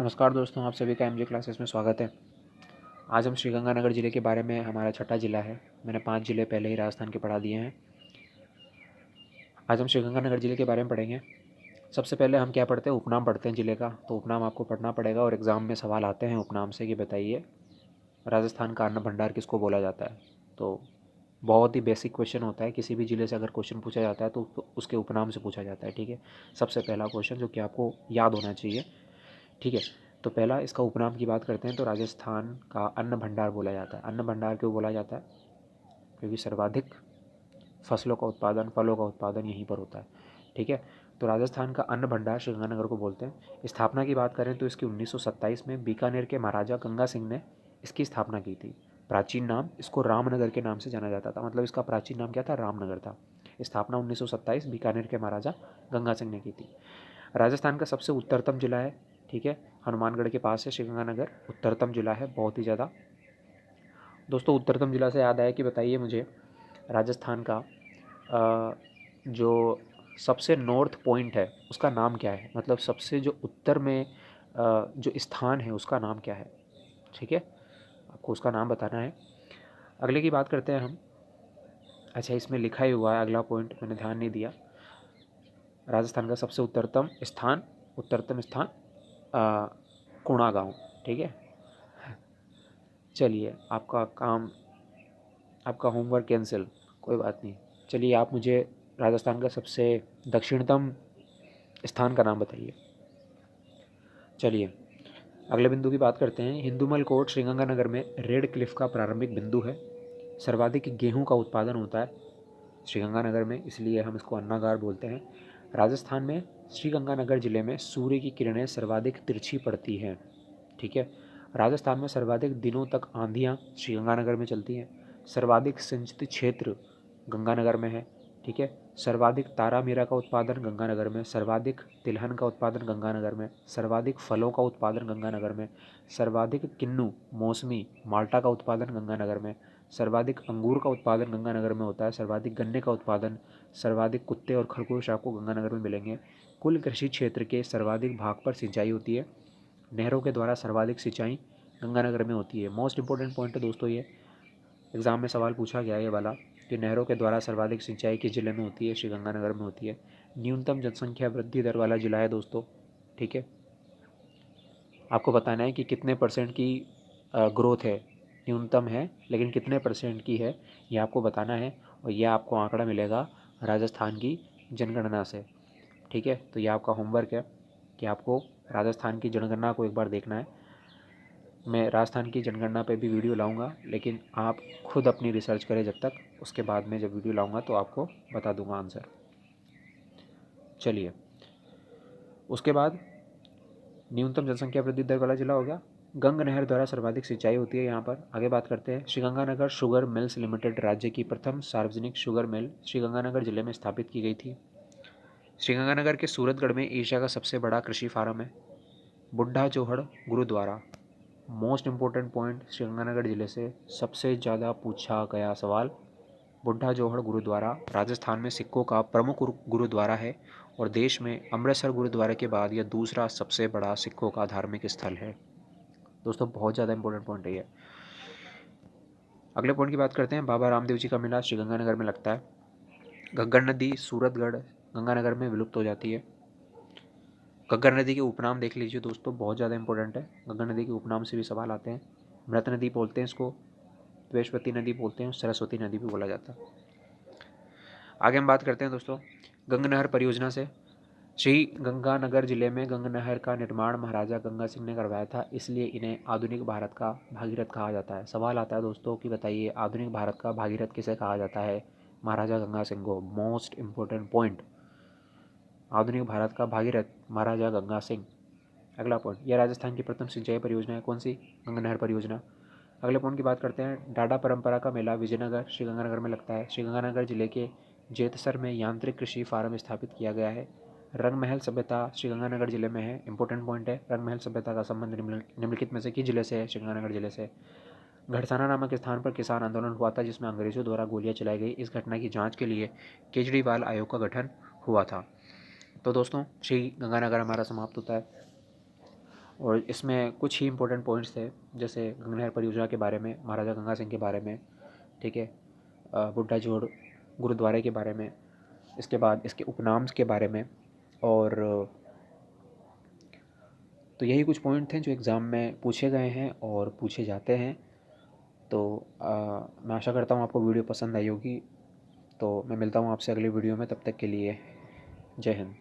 नमस्कार दोस्तों, आप सभी का एमजे क्लासेस में स्वागत है। आज हम श्रीगंगानगर ज़िले के बारे में, हमारा छठा ज़िला है। मैंने 5 ज़िले पहले ही राजस्थान के पढ़ा दिए हैं। आज हम श्रीगंगानगर ज़िले के बारे में पढ़ेंगे। सबसे पहले हम क्या पढ़ते हैं, उपनाम पढ़ते हैं ज़िले का। तो उपनाम आपको पढ़ना पड़ेगा और एग्ज़ाम में सवाल आते हैं उपनाम से कि बताइए राजस्थान का अन्न भंडार किसको बोला जाता है। तो बहुत ही बेसिक क्वेश्चन होता है, किसी भी ज़िले से अगर क्वेश्चन पूछा जाता है तो उसके उपनाम से पूछा जाता है। ठीक है, सबसे पहला क्वेश्चन जो कि आपको याद होना चाहिए। ठीक है, तो पहला इसका उपनाम की बात करते हैं तो राजस्थान का अन्न भंडार बोला जाता है। अन्न भंडार क्यों बोला जाता है? क्योंकि सर्वाधिक फसलों का उत्पादन, फलों का उत्पादन यहीं पर होता है। ठीक है, तो राजस्थान का अन्न भंडार श्रीगंगानगर को बोलते हैं। स्थापना की बात करें तो इसकी 1927 में बीकानेर के महाराजा गंगा सिंह ने इसकी स्थापना की थी। प्राचीन नाम इसको रामनगर के नाम से जाना जाता था, मतलब इसका प्राचीन नाम क्या था, रामनगर था। स्थापना 1927 बीकानेर के महाराजा गंगा सिंह ने की थी। राजस्थान का सबसे उत्तरतम जिला है। ठीक है, हनुमानगढ़ के पास है श्रीगंगानगर, उत्तरतम जिला है बहुत ही ज़्यादा। दोस्तों, उत्तरतम जिला से याद आया कि बताइए मुझे राजस्थान का जो सबसे नॉर्थ पॉइंट है उसका नाम क्या है, मतलब सबसे जो उत्तर में जो स्थान है उसका नाम क्या है। ठीक है, आपको उसका नाम बताना है। अगले की बात करते हैं हम। अच्छा, इसमें लिखा ही हुआ है अगला पॉइंट, मैंने ध्यान नहीं दिया। राजस्थान का सबसे उत्तरतम स्थान कुणा गाँव। ठीक है, चलिए आपका होमवर्क कैंसिल, कोई बात नहीं। चलिए आप मुझे राजस्थान का सबसे दक्षिणतम स्थान का नाम बताइए। चलिए अगले बिंदु की बात करते हैं। हिंदूमल कोट श्रीगंगानगर में रेड क्लिफ का प्रारंभिक बिंदु है। सर्वाधिक गेहूं का उत्पादन होता है श्रीगंगानगर में, इसलिए हम इसको अन्नागार बोलते हैं। राजस्थान में श्रीगंगानगर जिले में सूर्य की किरणें सर्वाधिक तिरछी पड़ती हैं। ठीक है, राजस्थान में सर्वाधिक दिनों तक आंधियाँ श्रीगंगानगर में चलती हैं। सर्वाधिक सिंचित क्षेत्र गंगानगर में है। ठीक है, सर्वाधिक तारा मीरा का उत्पादन गंगानगर में, सर्वाधिक तिलहन का उत्पादन गंगानगर में, सर्वाधिक फलों का उत्पादन गंगानगर में, सर्वाधिक किन्नू, मौसमी, माल्टा का उत्पादन गंगानगर में, सर्वाधिक अंगूर का उत्पादन गंगानगर में होता है, सर्वाधिक गन्ने का उत्पादन, सर्वाधिक कुत्ते और खरगोश आपको गंगानगर में मिलेंगे। कुल कृषि क्षेत्र के सर्वाधिक भाग पर सिंचाई होती है। नहरों के द्वारा सर्वाधिक सिंचाई गंगानगर में होती है। मोस्ट इंपॉर्टेंट पॉइंट है दोस्तों ये, एग्ज़ाम में सवाल पूछा गया है ये वाला कि नहरों के द्वारा सर्वाधिक सिंचाई किस जिले में होती है, श्रीगंगानगर में होती है। न्यूनतम जनसंख्या वृद्धि दर वाला जिला है दोस्तों। ठीक है, आपको बताना है कि कितने परसेंट की ग्रोथ है, न्यूनतम है लेकिन कितने परसेंट की है ये आपको बताना है। और यह आपको आंकड़ा मिलेगा राजस्थान की जनगणना से। ठीक है, तो ये आपका होमवर्क है कि आपको राजस्थान की जनगणना को एक बार देखना है। मैं राजस्थान की जनगणना पे भी वीडियो लाऊंगा, लेकिन आप खुद अपनी रिसर्च करें जब तक, उसके बाद में जब वीडियो लाऊंगा तो आपको बता दूंगा आंसर। चलिए उसके बाद न्यूनतम जनसंख्या वृद्धि दर वाला जिला हो गया। गंग नहर द्वारा सर्वाधिक सिंचाई होती है यहाँ पर। आगे बात करते हैं, श्रीगंगानगर शुगर मिल्स लिमिटेड राज्य की प्रथम सार्वजनिक शुगर मिल श्रीगंगानगर जिले में स्थापित की गई थी। श्रीगंगानगर के सूरतगढ़ में एशिया का सबसे बड़ा कृषि फार्म है। Buddha Johad Gurudwara, most important point Sriganganagar जिले से सबसे ज़्यादा पूछा गया सवाल। बुढ़ा जोहड़ गुरुद्वारा राजस्थान में सिखों का प्रमुख गुरुद्वारा है और देश में अमृतसर गुरुद्वारे के बाद यह दूसरा सबसे बड़ा सिखों का धार्मिक स्थल है। दोस्तों बहुत ज़्यादा इंपॉर्टेंट पॉइंट है ये। अगले पॉइंट की बात करते हैं। बाबा रामदेव जी का मेला श्रीगंगानगर में लगता है। घग्गर नदी सूरतगढ़ गंगानगर में विलुप्त हो जाती है। घग्गर नदी के उपनाम देख लीजिए दोस्तों, बहुत ज़्यादा इंपॉर्टेंट है। घग्गर नदी के उपनाम से भी सवाल आते हैं। मृत नदी बोलते हैं इसको, द्वेषवती नदी बोलते हैं, सरस्वती नदी भी बोला जाता है। आगे हम बात करते हैं दोस्तों गंग नहर परियोजना से। श्री गंगानगर जिले में गंग नहर का निर्माण महाराजा गंगा सिंह ने करवाया था, इसलिए इन्हें आधुनिक भारत का भागीरथ कहा जाता है। सवाल आता है दोस्तों कि बताइए आधुनिक भारत का भागीरथ किसे कहा जाता है? महाराजा गंगा सिंह को। मोस्ट इम्पोर्टेंट पॉइंट, आधुनिक भारत का भागीरथ महाराजा गंगा सिंह। अगला पॉइंट, यह राजस्थान की प्रथम सिंचाई परियोजना है। कौन सी? गंग नहर परियोजना। अगले पॉइंट की बात करते हैं। डाडा परंपरा का मेला विजयनगर श्रीगंगानगर में लगता है। श्रीगंगानगर जिले के जेतसर में यांत्रिक कृषि फार्म स्थापित किया गया है। रंगमहल सभ्यता श्रीगंगानगर जिले में है। इंपॉर्टेंट पॉइंट है, रंगमहल सभ्यता का संबंध निम्नलिखित में से किस जिले से है? श्रीगंगानगर जिले से। घड़साना नामक स्थान पर किसान आंदोलन हुआ था जिसमें अंग्रेजों द्वारा गोलियां चलाई गई। इस घटना की जांच के लिए केजरीवाल आयोग का गठन हुआ था। तो दोस्तों श्री गंगानगर हमारा समाप्त होता है। और इसमें कुछ ही इंपॉर्टेंट पॉइंट्स थे, जैसे गंगनहर परियोजना के बारे में, महाराजा गंगा सिंह के बारे में, ठीक है, बुड्ढा जोड़ गुरुद्वारे के बारे में, इसके बाद इसके उपनाम के बारे में, और तो यही कुछ पॉइंट थे जो एग्ज़ाम में पूछे गए हैं और पूछे जाते हैं। तो मैं आशा करता हूँ आपको वीडियो पसंद आई होगी। तो मैं मिलता हूँ आपसे अगली वीडियो में, तब तक के लिए जय हिंद।